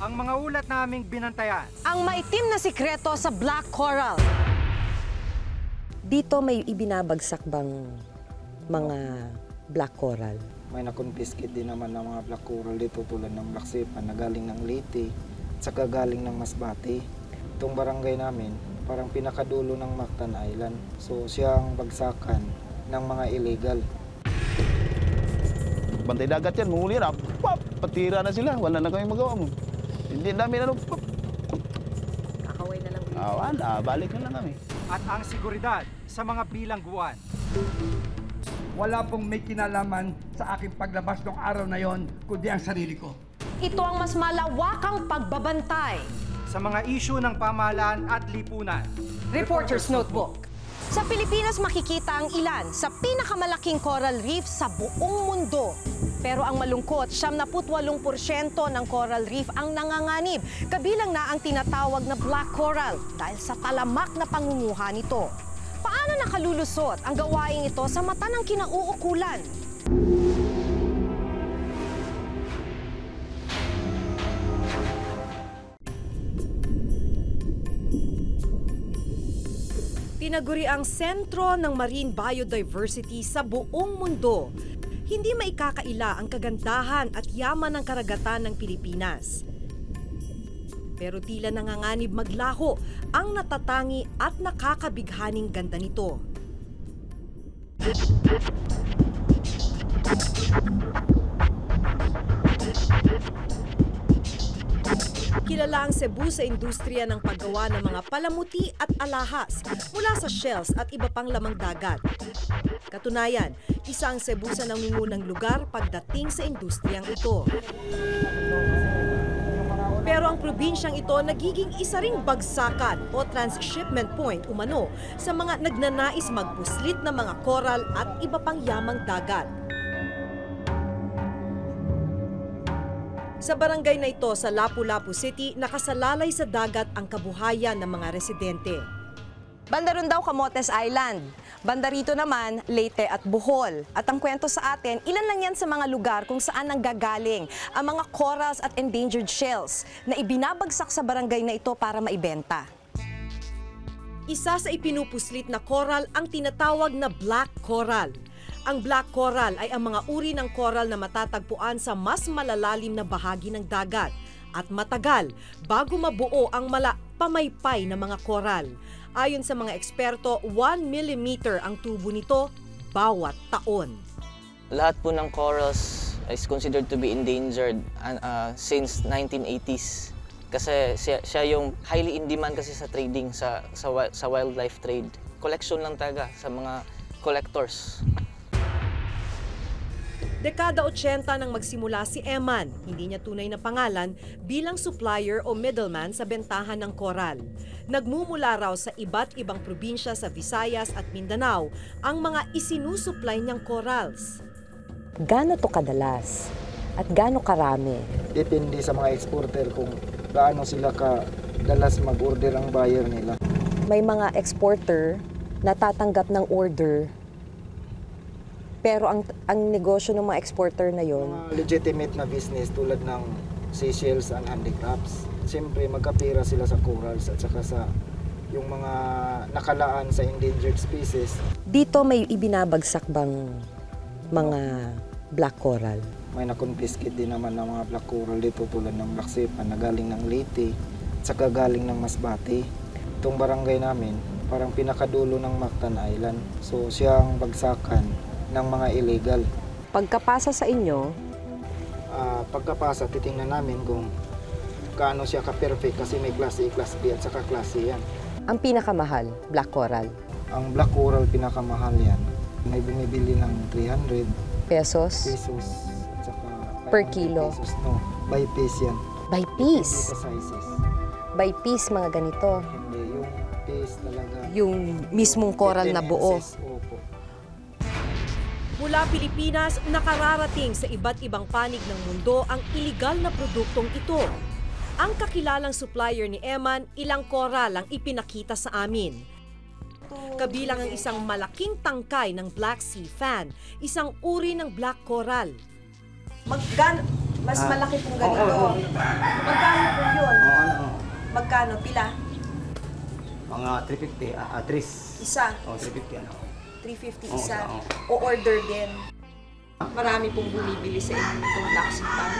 ang mga ulat naming binantayan. Ang maitim na sikreto sa Black Coral. Dito may ibinabagsak bang mga black coral? May nakonfiskate din naman ng mga black coral dito tulad ng Black Sipan na galing ng Leyte at saka galing ng Masbate. Itong barangay namin, parang pinakadulo ng Mactan Island. So siyang bagsakan ng mga illegal. Bantay dagat yan, muli na, pop, patira na sila, wala na kami magawa mo. Hindi namin ano, pop. Kakaway na lang. Wala, balik na lang kami. At ang seguridad sa mga bilangguan. Wala pong may kinalaman sa aking paglabas ng araw na yon, kundi ang sarili ko. Ito ang mas malawakang pagbabantay. Sa mga isyu ng pamahalaan at lipunan. Reporter's Notebook. Sa Pilipinas makikita ang ilan sa pinakamalaking coral reef sa buong mundo. Pero ang malungkot, 78% ng coral reef ang nanganganib. Kabilang na ang tinatawag na black coral dahil sa talamak na pangunguha nito. Paano nakalulusot ang gawaing ito sa mata ng kinauukulan? Tinaguri ang sentro ng marine biodiversity sa buong mundo. Hindi maikakaila ang kagandahan at yaman ng karagatan ng Pilipinas. Pero tila nanganganib maglaho ang natatangi at nakakabighaning ganda nito. Kilala ang Cebu sa industriya ng paggawa ng mga palamuti at alahas mula sa shells at iba pang lamang dagat. Katunayan, isa ang Cebu sa nangungunang lugar pagdating sa industriyang ito. Pero ang probinsyang ito nagiging isa ring bagsakan o transshipment point umano sa mga nagnanais magpuslit ng mga koral at iba pang yamang dagat. Sa barangay na ito sa Lapu-Lapu City, nakasalalay sa dagat ang kabuhayan ng mga residente. Banda ron daw Camotes Island. Banda rito naman, Leyte at Bohol. At ang kwento sa atin, ilan lang yan sa mga lugar kung saan nanggagaling ang mga corals at endangered shells na ibinabagsak sa barangay na ito para maibenta. Isa sa ipinupuslit na coral ang tinatawag na black coral. Ang black coral ay ang mga uri ng coral na matatagpuan sa mas malalalim na bahagi ng dagat at matagal bago mabuo ang pamaypay na mga coral. Ayon sa mga eksperto, 1 mm ang tubo nito bawat taon. Lahat po ng corals is considered to be endangered since 1980s. Kasi siya yung highly in demand kasi sa trading, sa wildlife trade. Collection lang talaga sa mga collectors. Dekada 80 nang magsimula si Eman, hindi niya tunay na pangalan, bilang supplier o middleman sa bentahan ng koral. Nagmumula raw sa iba't ibang probinsya sa Visayas at Mindanao ang mga isinusupply niyang corals. Gaano to kadalas? At gaano karami? Depende sa mga exporter kung gaano sila kadalas mag-order ang buyer nila. May mga exporter na tatanggap ng order, pero ang negosyo ng mga exporter na yon, Mga legitimate na business tulad ng seashells and handicrafts. Siyempre magkapira sila sa corals at saka sa yung mga nakalaan sa endangered species. dito may ibinabagsak bang mga black coral? May nakonfiskate din naman ng mga black coral dito tulad ng Black Sipan na galing ng Leyte at saka galing ng Masbate. Itong barangay namin, parang pinakadulo ng Mactan Island. So siyang bagsakan ng mga illegal. Pagkapasa sa inyo, Pagkapasa, titingnan namin kung kaano siya ka-perfect kasi may class A, class B at saka class C yan. ang pinakamahal, black coral, Ang black coral pinakamahal yan. May bumibili ng 300 pesos pesos at saka Per 500 kilo. pesos. No, by piece yan. by Hindi piece. sa sizes. By piece mga ganito. Hindi, yung piece talaga. Yung mismong coral na 15 buo. ounces, opo. Mula Pilipinas, nakararating sa iba't ibang panig ng mundo ang iligal na produktong ito. Ang kakilalang supplier ni Eman, ilang coral ang ipinakita sa amin. Kabilang ang isang malaking tangkay ng Black Sea fan, isang uri ng black coral. Mas malaki pong ganito. Magkano po yun? Magkano? Pila? Mga 350, atris. Isa. 350 ano. 350 isa. O order din. Marami pong bumibili sa inyo itong black sipan.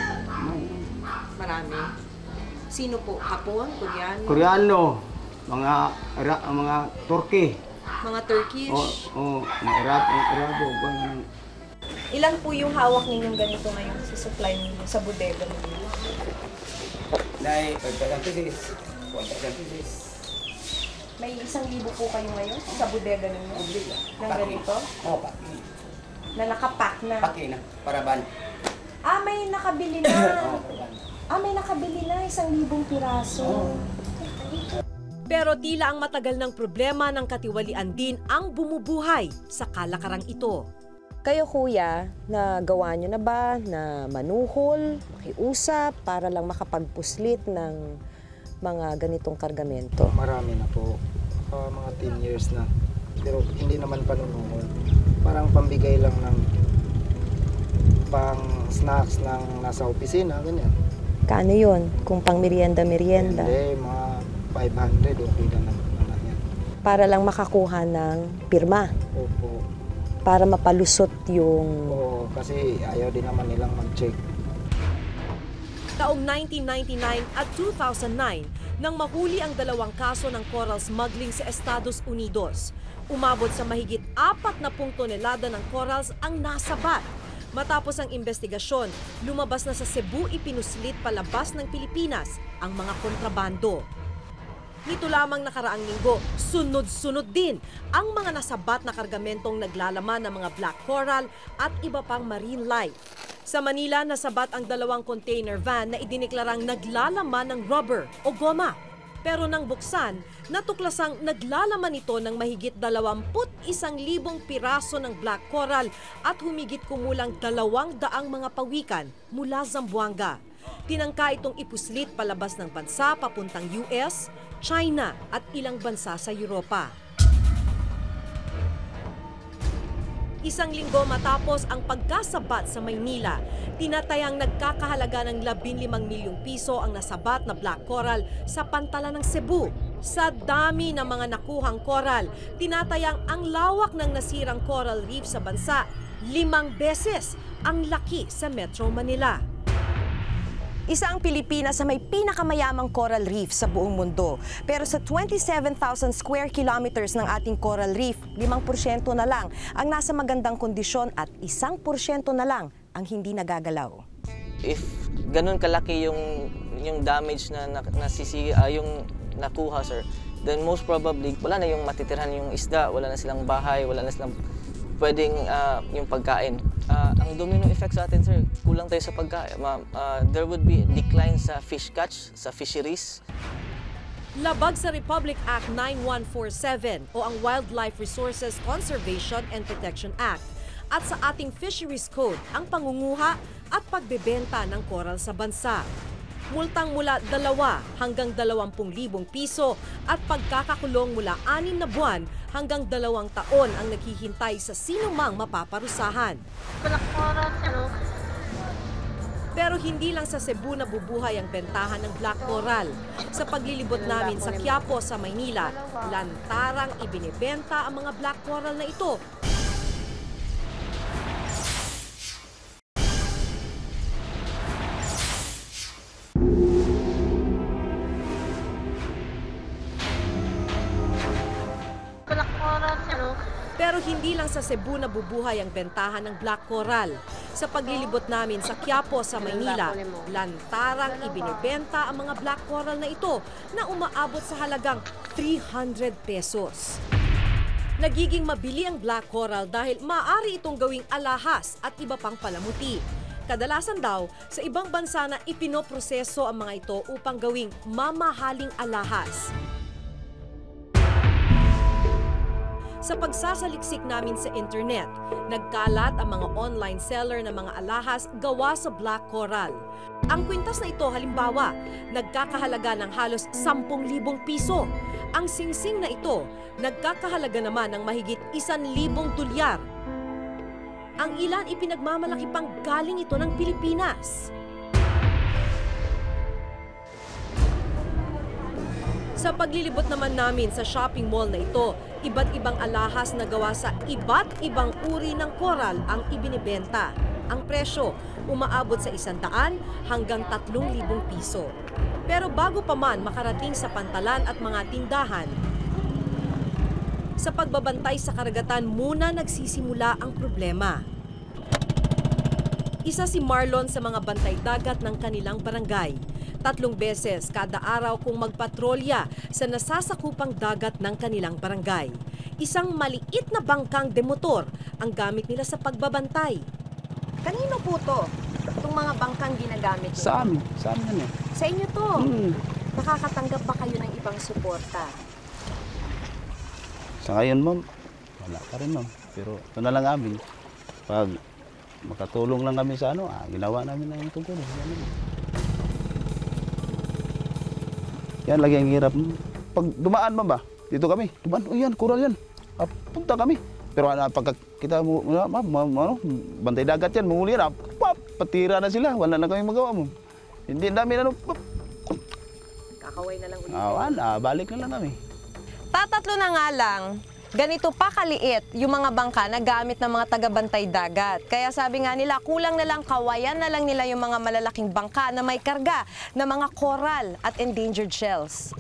Marami. Sino po? Hapon? Koreano? Koreano, mga Turkey. Mga Turkish? Mga Arabo. Ilan po yung hawak ninyong ganito ngayon sa supply ninyo, sa bodega ninyo? Dahil 5,000 pieces, 1,000 pieces. May 1,000 po kayo ngayon sa bodega ninyo? Ng ganito? Paki. Na nakapack na? Paki na, paraban. May nakabili na. May nakabili na 1,000 piraso. Pero tila ang matagal ng problema ng katiwalian din ang bumubuhay sa kalakarang ito. Kayo kuya, nagawa nyo na ba na manuhol, makiusap para lang makapagpuslit ng mga ganitong kargamento? Marami na po. Mga 10 years na. Pero hindi naman panunuhol. Parang pambigay lang ng pang snacks ng nasa opisina, ganyan. Kaano yun? Kung pang merienda-merienda? Hindi, mga 500 okay na naman yan. Para lang makakuha ng pirma? Opo. Para mapalusot yung... Oo, kasi ayaw din naman nilang mag-check. Taong 1999 at 2009, nang mahuli ang 2 kaso ng coral smuggling sa Estados Unidos. Umabot sa mahigit 40 tonelada ng corals ang nasabat. Matapos ang investigasyon, lumabas na sa Cebu ipinuslit palabas ng Pilipinas ang mga kontrabando. Nito lamang nakaraang linggo, sunod-sunod din ang mga nasabat na kargamentong naglalaman ng mga black coral at iba pang marine life. Sa Manila, nasabat ang 2 container van na idineklarang naglalaman ng rubber o goma. Pero nang buksan, natuklasang naglalaman ito ng mahigit 21,000 piraso ng black coral at humigit kumulang 200 mga pawikan mula Zamboanga. Tinangka itong ipuslit palabas ng bansa papuntang US, China at ilang bansa sa Europa. 1 linggo matapos ang pagkasabat sa Maynila, tinatayang nagkakahalaga ng 15 milyong piso ang nasabat na black coral sa pantalan ng Cebu. Sa dami ng mga nakuhang coral, tinatayang ang lawak ng nasirang coral reef sa bansa 5 beses ang laki sa Metro Manila. Isa ang Pilipinas sa may pinakamayamang coral reef sa buong mundo. Pero sa 27,000 square kilometers ng ating coral reef, 5% na lang ang nasa magandang kondisyon at 1% na lang ang hindi nagagalaw. If ganun kalaki yung damage na yung nakuha, sir, then most probably wala na yung matitirhan yung isda, wala na silang bahay, wala na silang pwedeng yung pagkain. Ang domino effect sa atin, sir, kulang tayo sa pagkain. There would be decline sa fish catch, sa fisheries. Labag sa Republic Act 9147 o ang Wildlife Resources Conservation and Protection Act at sa ating Fisheries Code ang pangunguha at pagbebenta ng coral sa bansa. Multang mula 2 hanggang 20,000 piso at pagkakakulong mula 6 na buwan hanggang 2 taon ang naghihintay sa sinumang mapaparusahan. Pero hindi lang sa Cebu nabubuhay ang bentahan ng black coral. Sa paglilibot namin sa Quiapo sa Maynila, lantarang ibinebenta ang mga black coral na ito. Pero hindi lang sa Cebu nabubuhay ang bentahan ng black coral. Sa paglilibot namin sa Quiapo sa Maynila, lantarang ibinebenta ang mga black coral na ito na umaabot sa halagang 300 pesos. Nagiging mabili ang black coral dahil maaari itong gawing alahas at iba pang palamuti. Kadalasan daw, sa ibang bansa na ipinoproseso ang mga ito upang gawing mamahaling alahas. Sa pagsasaliksik namin sa internet, nagkalat ang mga online seller ng mga alahas gawa sa black coral. Ang kwintas na ito halimbawa, nagkakahalaga ng halos 10,000 piso. Ang singsing na ito, nagkakahalaga naman ng mahigit 1,000 dolyar. Ang ilan ipinagmamalaki pang galing ito ng Pilipinas. Sa paglilibot naman namin sa shopping mall na ito, iba't ibang alahas na gawa sa iba't ibang uri ng koral ang ibinibenta. Ang presyo, umaabot sa 100 hanggang 3,000 piso. Pero bago pa man makarating sa pantalan at mga tindahan, sa pagbabantay sa karagatan muna nagsisimula ang problema. Isa si Marlon sa mga bantay dagat ng kanilang barangay. 3 beses kada araw kung magpatrolya sa nasasakupang dagat ng kanilang barangay. Isang maliit na bangkang demotor ang gamit nila sa pagbabantay. Kanino po to? Itong mga bangkang ginagamit niyo? Sa amin yan eh. Sa inyo to? Nakakatanggap ba kayo ng ibang suporta? Sa ngayon, ma'am, wala pa rin, ma'am. Pero ito na lang amin. Pag makatulong lang kami sa ginawa namin na yung tungkol. Yan lagi ang hirap. Pag dumaan, ma'am ba? Dito kami. Dumaan, yan, kural yan. Punta kami. Pero pagka kita, ma'am, bantay dagat yan, manguli yan, patira na sila. Wala na kami magawa, ma'am. Hindi namin, Kakaway na lang ulit. Balik na lang kami. Tatatlo na nga lang, ganito pa kaliit yung mga bangka na gamit ng mga taga-bantay dagat. Kaya sabi nga nila, kulang na lang, kawayan na lang nila yung mga malalaking bangka na may karga na mga coral at endangered shells.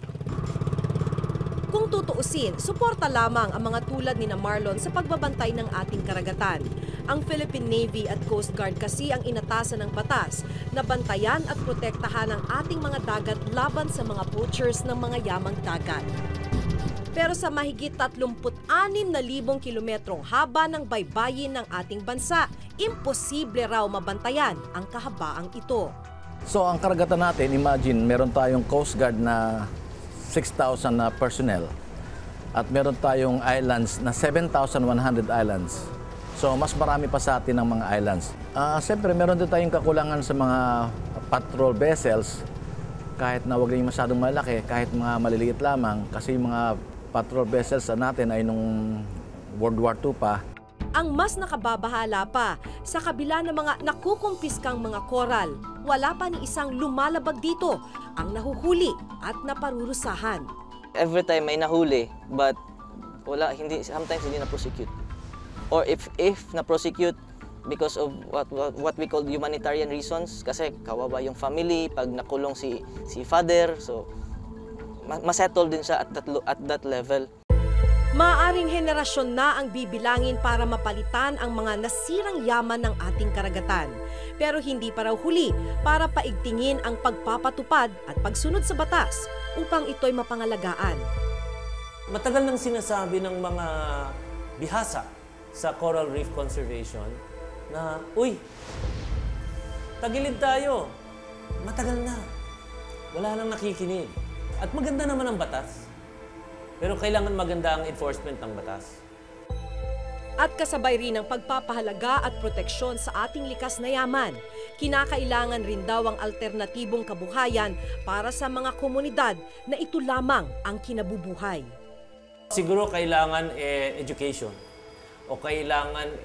Kung tutuusin, suporta lamang ang mga tulad ni Marlon sa pagbabantay ng ating karagatan. Ang Philippine Navy at Coast Guard kasi ang inatasan ng batas na bantayan at protektahan ang ating mga dagat laban sa mga poachers ng mga yamang dagat. Pero sa mahigit 36,000 kilometrong haba ng baybayin ng ating bansa, imposible raw mabantayan ang kahabaang ito. So ang karagatan natin, imagine, meron tayong Coast Guard na 6,000 na personnel at meron tayong islands na 7,100 islands. So mas marami pa sa atin ang mga islands. Siyempre, meron din tayong kakulangan sa mga patrol vessels, kahit na huwag yung masyadong malaki, kahit mga maliliit lamang, kasi yung mga patrol vessels natin ay nung World War II pa. Ang mas nakababahala pa, sa kabila ng mga nakukumpiskang mga koral, wala pa ni isang lumalabag dito ang nahuhuli at naparurusahan. Every time may nahuli, but sometimes hindi na-prosecute. Or if na-prosecute, because of what we call humanitarian reasons, kasi kawawa yung family, pag nakulong si father, so masettle din siya at that level. Maaring henerasyon na ang bibilangin para mapalitan ang mga nasirang yaman ng ating karagatan. Pero hindi pa raw huli para paigtingin ang pagpapatupad at pagsunod sa batas upang ito'y mapangalagaan. Matagal nang sinasabi ng mga bihasa sa Coral Reef Conservation na, uy, tagilid tayo. Matagal na. Wala nang nakikinig. At maganda naman ang batas. Pero kailangan maganda ang enforcement ng batas. At kasabay rin ang pagpapahalaga at proteksyon sa ating likas na yaman, kinakailangan rin daw ang alternatibong kabuhayan para sa mga komunidad na ito lamang ang kinabubuhay. Siguro kailangan education, o kailangan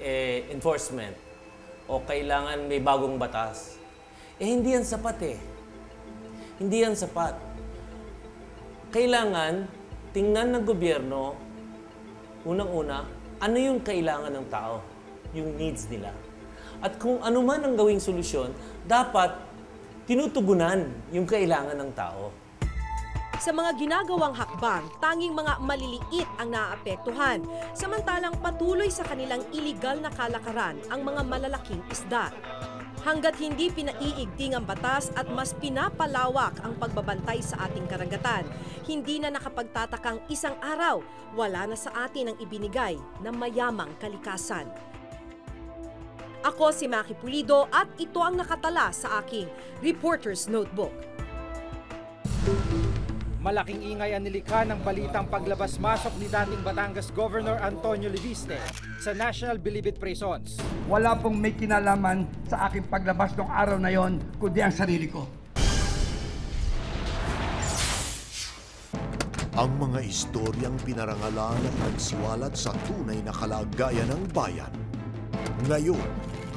enforcement, o kailangan may bagong batas. Hindi yan sapat eh. Hindi yan sapat. Kailangan tingnan ng gobyerno, unang-una, ano yung kailangan ng tao, yung needs nila. At kung ano man ang gawing solusyon, dapat tinutugunan yung kailangan ng tao. Sa mga ginagawang hakbang, tanging mga maliliit ang naaapektuhan, samantalang patuloy sa kanilang iligal na kalakaran ang mga malalaking isda. Hanggat hindi pinaiigting ang batas at mas pinapalawak ang pagbabantay sa ating karagatan, hindi na nakapagtatakang isang araw, wala na sa atin ang ibinigay na mayamang kalikasan. Ako si Maki Pulido at ito ang nakatala sa aking Reporter's Notebook. Malaking ingay ang nilikha ng balitang paglabas-masok ni dating Batangas Governor Antonio Leviste sa National Bilibid Prisons. Wala pong may kinalaman sa aking paglabas ng araw na yon, kundi ang sarili ko. Ang mga istoryang pinarangalan at nagsiwalat sa tunay na kalagayan ng bayan. Ngayon,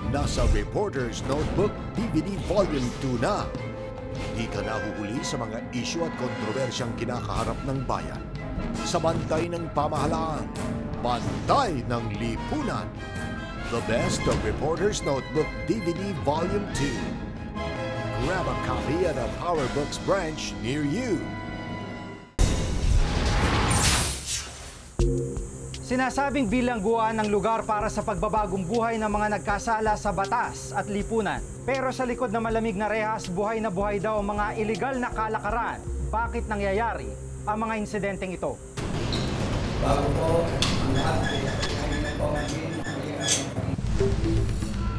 nasa Reporter's Notebook DVD Volume 2 na. Di ka nahuhuli sa mga isyu at kontrobersyang kinakaharap ng bayan. Sa bantay ng pamahalaan, Bantay ng Lipunan. The Best of Reporter's Notebook DVD Volume 2. Grab a copy at a PowerBooks branch near you. Sinasabing bilangguan ng lugar para sa pagbabagong buhay ng mga nagkasala sa batas at lipunan. Pero sa likod ng malamig na rehas, buhay na buhay daw ang mga iligal na kalakaran. Bakit nangyayari ang mga insidenteng ito?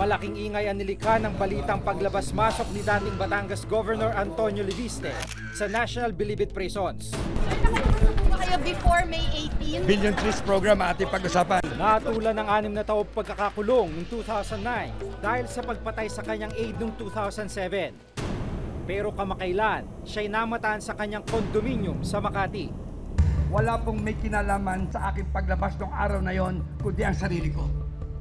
Malaking ingay ang nilikha ng balitang paglabas-masok ni dating Batangas Governor Antonio Leviste sa National Bilibid Prisons. Kayo before May 18? Billion Trees Program ating pag-usapan. Natulan ng 6 na taong pagkakakulong noong 2009 dahil sa pagpatay sa kanyang aide noong 2007. Pero kamakailan, siya'y namataan sa kanyang kondominium sa Makati. Wala pong may kinalaman sa aking paglabas ng araw na yon, kundi ang sarili ko.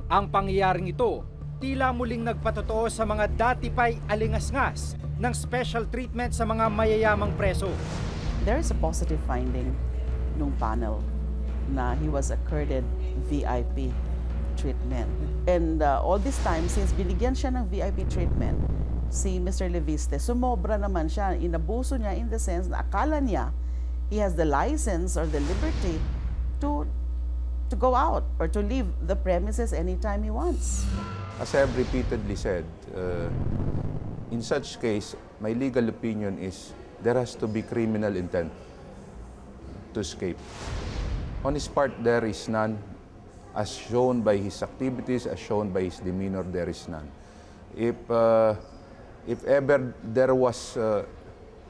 Ang pangyayaring ito, tila muling nagpatotoo sa mga dati pa'y alingasngas ng special treatment sa mga mayayamang preso. There is a positive finding nung panel na he was accorded VIP treatment. And all this time, since binigyan siya ng VIP treatment, si Mr. Leviste, sumobra naman siya, inabuso niya in the sense na akala niya he has the license or the liberty to go out or to leave the premises anytime he wants. As I have repeatedly said, in such case, my legal opinion is there has to be criminal intent to escape. On his part, there is none. As shown by his activities, as shown by his demeanor, there is none. If ever there was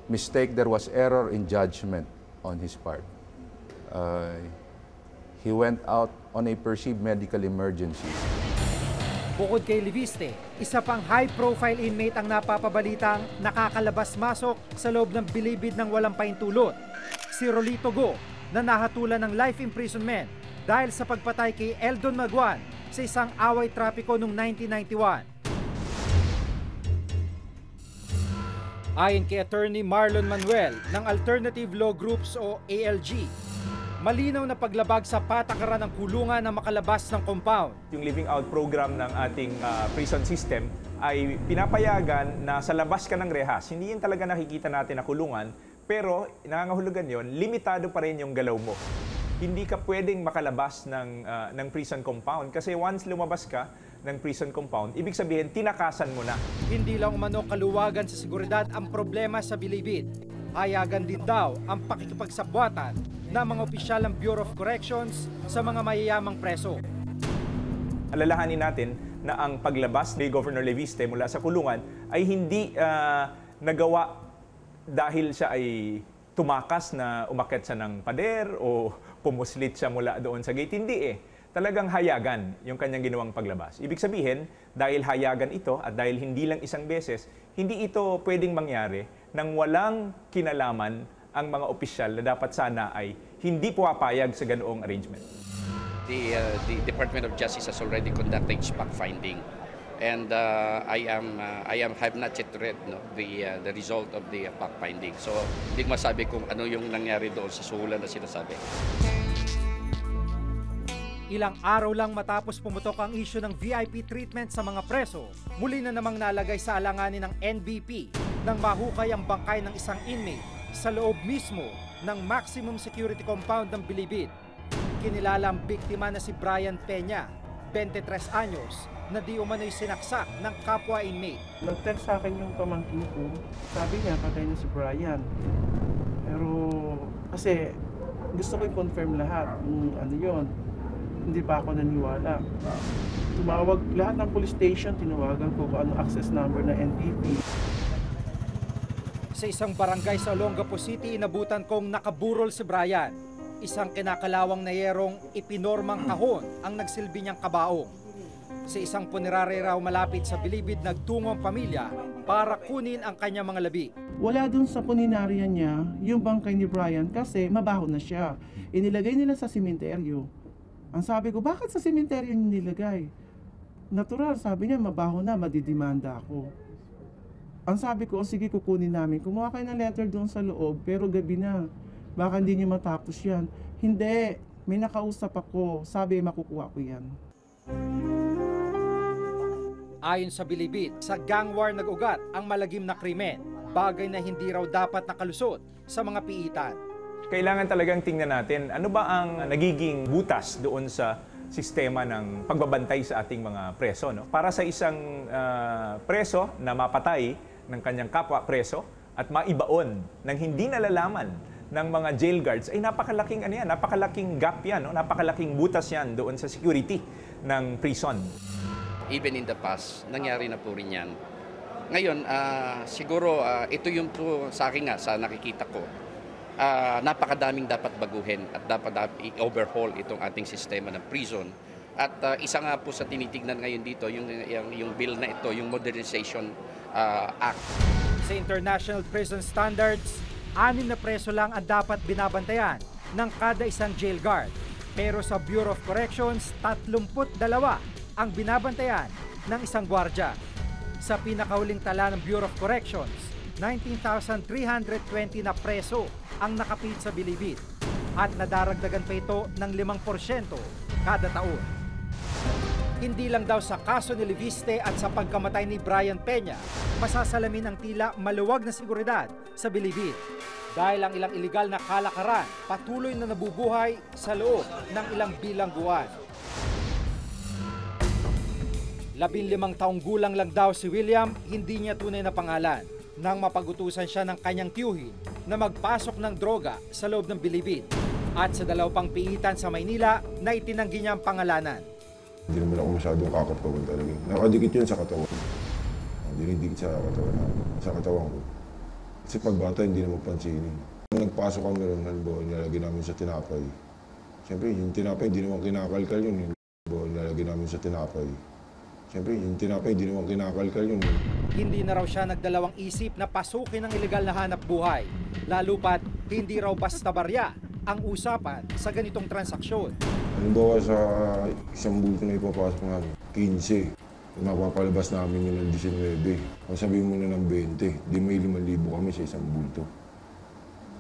mistake, there was error in judgment on his part. He went out on a perceived medical emergency. Bukod kay Leviste, isa pang high-profile inmate ang napapabalitang nakakalabas-masok sa loob ng bilibid ng walang pahintulot. Si Rolito Go, na nahatulan ng life imprisonment dahil sa pagpatay kay Eldon Maguan sa isang away trapiko noong 1991. Ayon kay Attorney Marlon Manuel ng Alternative Law Groups o ALG, malinaw na paglabag sa patakaran ng kulungan na makalabas ng compound. Yung living out program ng ating prison system ay pinapayagan na sa labas ka ng rehas, hindi yun talaga nakikita natin na kulungan, pero nangangahulugan yon, limitado pa rin yung galaw mo. Hindi ka pwedeng makalabas ng prison compound kasi once lumabas ka ng prison compound, ibig sabihin tinakasan mo na. Hindi lang umano kaluwagan sa seguridad ang problema sa bilibid. Hayagan din daw ang pakikipagsabwatan ng mga opisyal ng Bureau of Corrections sa mga mayayamang preso. Alalahanin natin na ang paglabas ni Governor Leviste mula sa kulungan ay hindi nagawa dahil siya ay tumakas na umakyat siya ng pader o pumuslit siya mula doon sa gate. Hindi Talagang hayagan yung kanyang ginawang paglabas. Ibig sabihin, dahil hayagan ito at dahil hindi lang isang beses, hindi ito pwedeng mangyari nang walang kinalaman ang mga opisyal na dapat sana ay hindi puwapayag sa ganoong arrangement. The Department of Justice has already conducted fact finding, and I have not yet read the result of the fact finding. So hindi masabi kung ano yung nangyari doon sa suhulan na sinasabi. Ilang araw lang matapos pumutok ang issue ng VIP treatment sa mga preso, muli na namang nalagay sa alanganin ng NBP nang mahukay ang bangkay ng isang inmate sa loob mismo ng maximum security compound ng Bilibid. Kinilala ang biktima na si Brian Peña, 23 anyos, na di umano'y sinaksak ng kapwa inmate. Nag-text sa akin yung pamangkin ko, sabi niya patay na si Brian. Pero kasi gusto ko i-confirm lahat kung ano yun. Hindi pa ako naniwala. Tumawag lahat ng police station, tinawagan ko kung ano access number na NBP. Sa isang barangay sa Olongapo City, inabutan kong nakaburol si Brian. Isang kinakalawang na yerong ipinormang kahon ang nagsilbi niyang kabaong. Sa isang punerarya raw malapit sa Bilibid, nagtungo ang pamilya para kunin ang kanyang mga labi. Wala dun sa puninarya niya yung bangkay ni Brian kasi mabaho na siya. Inilagay nila sa sementeryo. Ang sabi ko, bakit sa sementeryo nilagay? Natural, sabi niya, mabaho na, madidimanda ako. Ang sabi ko, sige kukunin namin. Kumuha kayo ng letter doon sa loob, pero gabi na. Baka hindi niyo matapos yan. Hindi, may nakausap ako. Sabi, makukuha ko yan. Ayon sa bilibid, sa gang war nag-ugat ang malagim na krimen, bagay na hindi raw dapat nakalusot sa mga piitan. Kailangan talagang tingnan natin ano ba ang nagiging butas doon sa sistema ng pagbabantay sa ating mga preso. No? Para sa isang preso na mapatay ng kanyang kapwa preso at maibaon ng hindi nalalaman ng mga jail guards, ay napakalaking, napakalaking gap yan, no? Napakalaking butas yan doon sa security ng prison. Even in the past, nangyari na po rin yan. Ngayon, siguro ito yung po sa akin nga, sa nakikita ko, napakadaming dapat baguhin at dapat i-overhaul itong ating sistema ng prison. At isa nga po sa tinitignan ngayon dito, yung bill na ito, yung Modernization Act. Sa International Prison Standards, 6 na preso lang ang dapat binabantayan ng kada isang jail guard. Pero sa Bureau of Corrections, 32 ang binabantayan ng isang gwardya. Sa pinakahuling tala ng Bureau of Corrections, 19,320 na preso ang nakapit sa bilibid at nadaragdagan pa ito ng 5% kada taon. Hindi lang daw sa kaso ni Leviste at sa pagkamatay ni Brian Peña, masasalamin ang tila maluwag na seguridad sa bilibid. Dahil ang ilang iligal na kalakaran patuloy na nabubuhay sa loob ng ilang bilangguan. 15 taong gulang lang daw si William, hindi niya tunay na pangalan. Nang mapagutusan siya ng kanyang tiyuhin na magpasok ng droga sa loob ng bilibid. At sa 2 pang piitan sa Maynila na itinanggi niya ang pangalanan. Hindi naman ako masyadong kakatawan talaga. Nakadikit yun sa katawan. Dinidikit sa katawan ko. Kasi pag bata, hindi naman pansinin. Nung nagpasok kami ron, nilalagay namin sa tinapay. Siyempre, yung tinapay, hindi naman kinakalkal yun. Nilalagay namin sa tinapay. Siyempre, yung tinapay, hindi naman kinakalkal yun. Hindi na raw siya nagdalawang isip na pasukin ang ilegal na hanap buhay. Lalo pat, hindi raw basta barya ang usapan sa ganitong transaksyon. Halimbawa sa isang bulto na ipapasok namin, 15. Mapapalabas namin yun ng 19. Kung sabihin mo na ng 20, di may 5,000 kami sa isang bulto.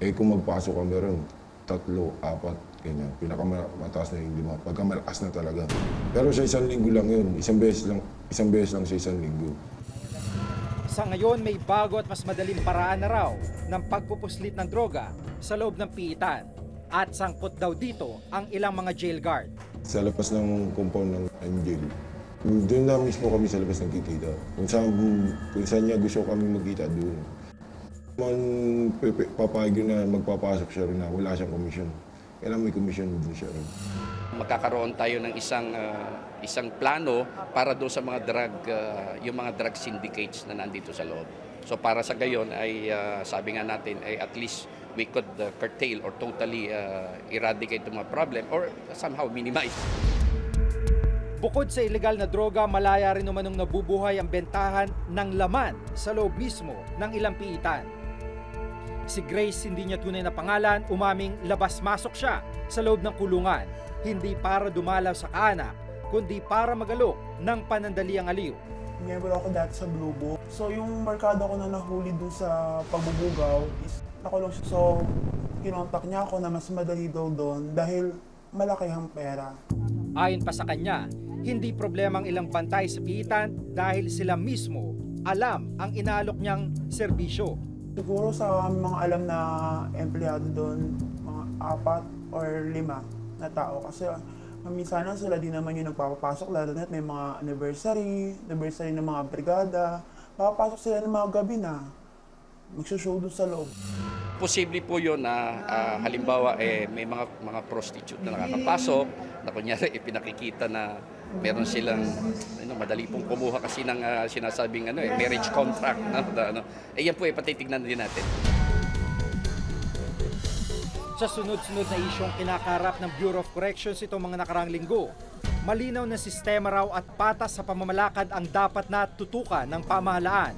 Eh kung magpasok kami ron, 3, 4, ganyan. Pinakamataas na yung 5, pagka malakas na talaga. Pero sa isang linggo lang yun, isang beses lang sa isang linggo. Sa ngayon, may bago at mas madaling paraan na raw ng pagpupuslit ng droga sa loob ng piitan. At sangkot daw dito ang ilang mga jail guard. Sa labas ng compound ng jail, doon na mismo kami sa labas nagkikita. Kung saan niya gusto kami magkita, doon. Papayag na magpapasok siya rin na wala siyang komisyon. Kailangan may komisyon din siya rin. Magkakaroon tayo ng isang plano para doon sa mga yung mga drug syndicates na nandito sa loob. So para sa gayon ay sabi nga natin ay at least we could curtail or totally eradicate the mga problem or somehow minimize. Bukod sa ilegal na droga, malaya rin namanong nabubuhay ang bentahan ng laman sa loob mismo ng ilang piitan. Si Grace, hindi niya tunay na pangalan, umaming labas-masok siya sa loob ng kulungan. Hindi para dumalaw sa kaanak, kundi para magalok ng panandaliang aliw. Miyembro ako dati sa Blue Book. So yung barkada ko na nahuli dun sa pagbubugaw is nakulong siya. So kinontak niya ako na mas madali daw doon dahil malaki ang pera. Ayon pa sa kanya, hindi problema ang ilang bantay sa piitan dahil sila mismo alam ang inaalok niyang serbisyo. Siguro sa mga alam na empleyado doon, mga 4 or 5 na tao. Kasi minsan sila din naman yung nagpapapasok, lalo na may mga anniversary ng mga brigada. Papapasok sila ng mga gabi na magsushow doon sa loob. Posible po yun na halimbawa may mga prostitute na nakakapasok, na kunyari ipinakikita na meron silang madali pong kumuha kasi ng sinasabing marriage contract. Yan po patitignan din natin. Sa sunod-sunod na isyong kinakaharap ng Bureau of Corrections itong mga nakarang linggo, malinaw na sistema raw at patas sa pamamalakad ang dapat na tutukan ng pamahalaan.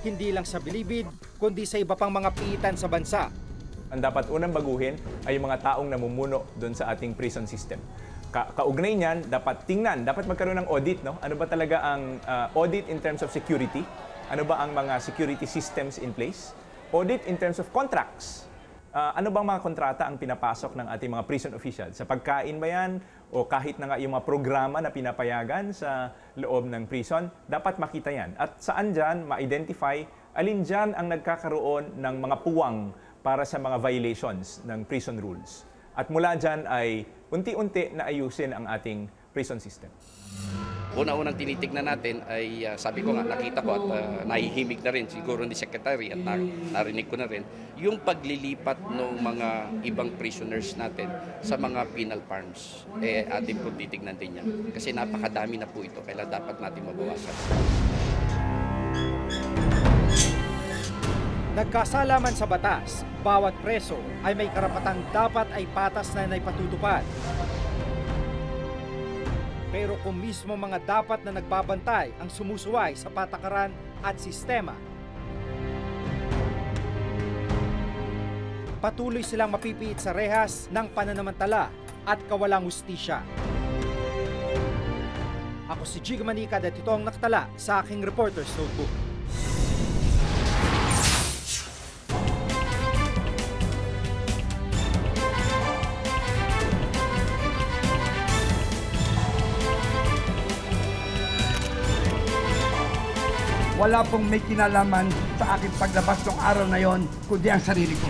Hindi lang sa bilibid, kundi sa iba pang mga piitan sa bansa. Ang dapat unang baguhin ay yung mga taong namumuno doon sa ating prison system. Kaugnay niyan, dapat tingnan, dapat magkaroon ng audit. No? Ano ba talaga ang audit in terms of security? Ano ba ang mga security systems in place? Audit in terms of contracts. Ano bang mga kontrata ang pinapasok ng ating mga prison officials? Sa pagkain ba yan? O kahit na nga yung mga programa na pinapayagan sa loob ng prison, dapat makita yan. At saan dyan ma-identify alin dyan ang nagkakaroon ng mga puwang para sa mga violations ng prison rules. At mula dyan ay unti-unti na ayusin ang ating prison system. Una-unang tinitignan natin ay, sabi ko nga, nakita ko at nahihimig na rin siguro ni Secretary at narinig ko na rin, yung paglilipat ng mga ibang prisoners natin sa mga penal farms. Atin po titignan din yan. Kasi napakadami na po ito, kaya dapat natin mabawasan. Nagkasalaman sa batas, bawat preso ay may karapatang dapat ay patas na naipatutupad. Pero kung mismo mga dapat na nagbabantay ang sumusuway sa patakaran at sistema, patuloy silang mapipiit sa rehas ng pananamantala at kawalang hustisya. Ako si Jig Manica at ito ang nakatala sa aking Reporter's Notebook. Wala pong may kinalaman sa aking paglabas ng araw na yon, kundi ang sarili ko.